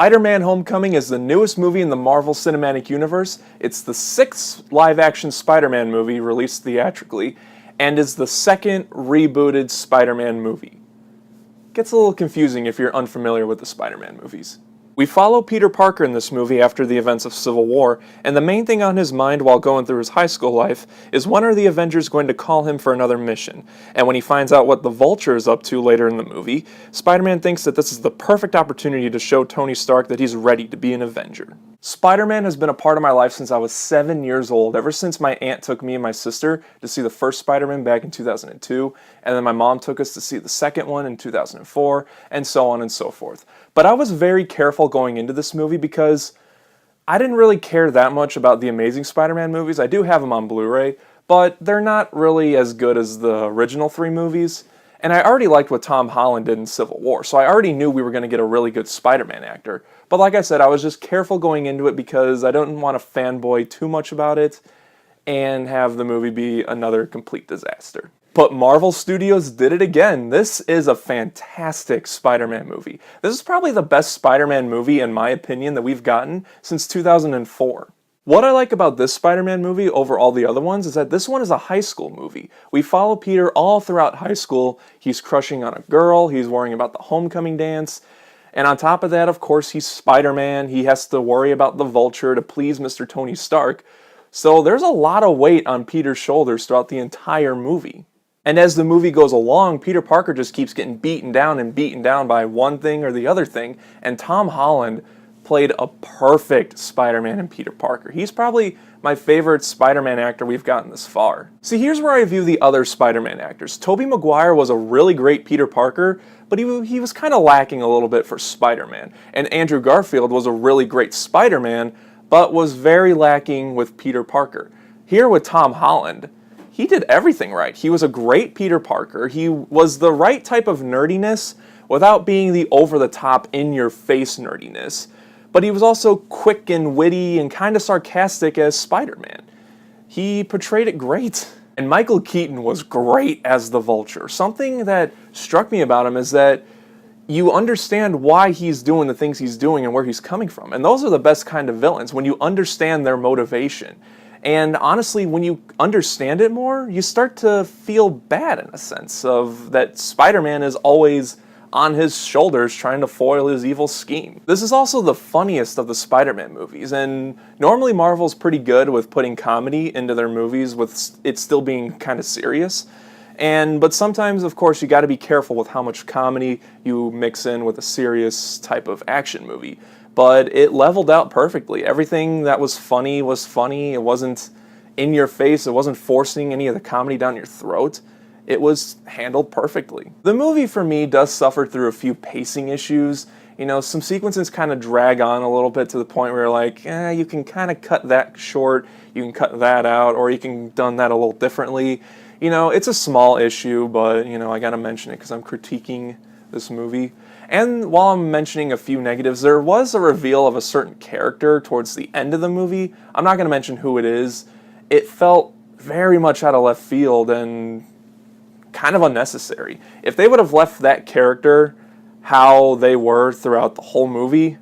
Spider-Man Homecoming is the newest movie in the Marvel Cinematic Universe. It's the 6th live-action Spider-Man movie released theatrically, and is the second rebooted Spider-Man movie. Gets a little confusing if you're unfamiliar with the Spider-Man movies. We follow Peter Parker in this movie after the events of Civil War, and the main thing on his mind while going through his high school life is when are the Avengers going to call him for another mission. And when he finds out what the Vulture is up to later in the movie, Spider-Man thinks that this is the perfect opportunity to show Tony Stark that he's ready to be an Avenger. Spider-Man has been a part of my life since I was 7 years old, ever since my aunt took me and my sister to see the first Spider-Man back in 2002, and then my mom took us to see the second one in 2004, and so on and so forth. But I was very careful going into this movie because I didn't really care that much about the Amazing Spider-Man movies. I do have them on Blu-ray, but they're not really as good as the original 3 movies. And I already liked what Tom Holland did in Civil War, so I already knew we were going to get a really good Spider-Man actor. But like I said, I was just careful going into it because I don't want to fanboy too much about it and have the movie be another complete disaster. But Marvel Studios did it again. This is a fantastic Spider-Man movie. This is probably the best Spider-Man movie, in my opinion, that we've gotten since 2004. What I like about this Spider-Man movie over all the other ones is that this one is a high school movie. We follow Peter all throughout high school. He's crushing on a girl, he's worrying about the homecoming dance, and on top of that, of course, he's Spider-Man. He has to worry about the Vulture to please Mr. Tony Stark. So there's a lot of weight on Peter's shoulders throughout the entire movie. And as the movie goes along, Peter Parker just keeps getting beaten down by one thing or the other thing, and Tom Holland played a perfect Spider-Man in Peter Parker. He's probably my favorite Spider-Man actor we've gotten this far. See, here's where I view the other Spider-Man actors. Tobey Maguire was a really great Peter Parker, but he was kind of lacking a little bit for Spider-Man. And Andrew Garfield was a really great Spider-Man, but was very lacking with Peter Parker. Here with Tom Holland, he did everything right. He was a great Peter Parker. He was the right type of nerdiness without being the over-the-top, in-your-face nerdiness. But he was also quick and witty and kind of sarcastic as Spider-Man. He portrayed it great. And Michael Keaton was great as the Vulture. Something that struck me about him is that you understand why he's doing the things he's doing and where he's coming from. And those are the best kind of villains, when you understand their motivation. And honestly, when you understand it more, you start to feel bad in a sense of that Spider-Man is always on his shoulders trying to foil his evil scheme. This is also the funniest of the Spider-Man movies, and normally Marvel's pretty good with putting comedy into their movies with it still being kind of serious. But sometimes, of course, you got to be careful with how much comedy you mix in with a serious type of action movie. But it leveled out perfectly. Everything that was funny was funny. It wasn't in your face. It wasn't forcing any of the comedy down your throat. It was handled perfectly. The movie for me does suffer through a few pacing issues. You know, some sequences kind of drag on a little bit to the point where you're like, you can kind of cut that short, you can cut that out, or you can done that a little differently. You know, it's a small issue, but, you know, I gotta mention it because I'm critiquing this movie. And while I'm mentioning a few negatives, there was a reveal of a certain character towards the end of the movie. I'm not gonna mention who it is. It felt very much out of left field and kind of unnecessary. If they would have left that character how they were throughout the whole movie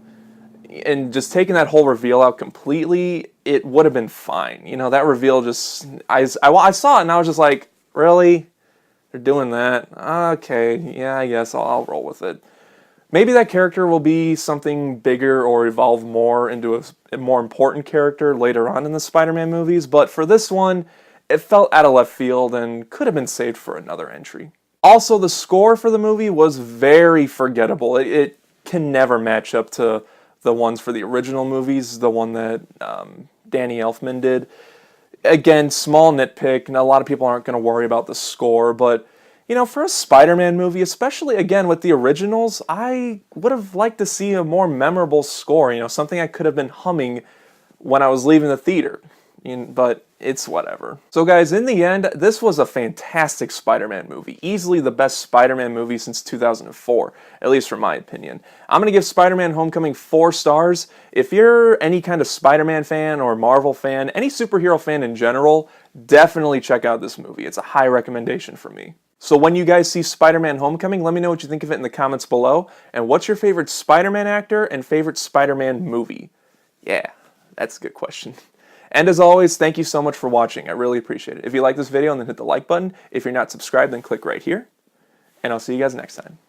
and just taken that whole reveal out completely, it would have been fine. You know, that reveal just, I saw it and I was just like, really? They're doing that? Okay, yeah, I guess I'll roll with it. Maybe that character will be something bigger or evolve more into a more important character later on in the Spider-Man movies, but for this one, it felt out of left field and could have been saved for another entry. Also, the score for the movie was very forgettable. It can never match up to the ones for the original movies, the one that Danny Elfman did. Again, small nitpick, and a lot of people aren't going to worry about the score, but you know, for a Spider-Man movie, especially again with the originals, I would have liked to see a more memorable score, you know, something I could have been humming when I was leaving the theater. But it's whatever. So guys, in the end, this was a fantastic Spider-Man movie. Easily the best Spider-Man movie since 2004, at least from my opinion. I'm going to give Spider-Man Homecoming 4 stars. If you're any kind of Spider-Man fan or Marvel fan, any superhero fan in general, definitely check out this movie. It's a high recommendation for me. So when you guys see Spider-Man Homecoming, let me know what you think of it in the comments below. And what's your favorite Spider-Man actor and favorite Spider-Man movie? Yeah, that's a good question. And as always, thank you so much for watching. I really appreciate it. If you like this video, then hit the like button. If you're not subscribed, then click right here. And I'll see you guys next time.